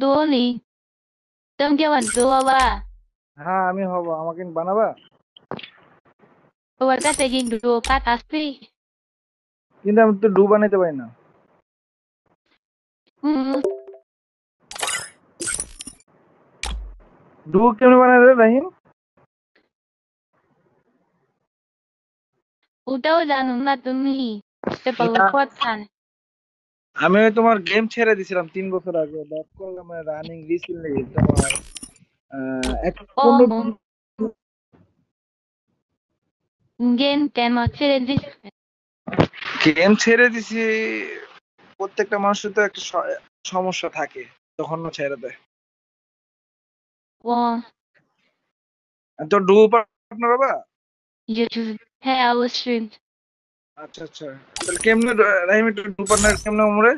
多哩，等叫很多吧。হ্যাঁ আমি হব, আমাকে বানাবা? ওর কাছে কিন্তু কাঠ আছে। কিন্তু আমি তো ডু বানাইতে পারি না। হুম, ডু কেমনে বানায় রে রাহিম? ওটাও জানো না তুমি। পেপার না, পড়ছান। আমি ওই তোমার গেম ছেড়ে দিছিলাম 3 বছর আগে, ব্যাক করলাম রানিং রিসেন্টলি তোমার এক ও 15 গেম কেন ছেড়ে দিস? গেম ছেড়ে দিছি। প্রত্যেকটা মানুষের তো একটা সমস্যা থাকে, তখন না ছেড়ে দেয়। ও তো ডু পার্টনার বাবা? ইউটিউব, হ্যাঁ অবশ্যই। আচ্ছা আচ্ছা, তাহলে কেমনে রাহিম একটু ডু পার্টনার কেমনে আমরে?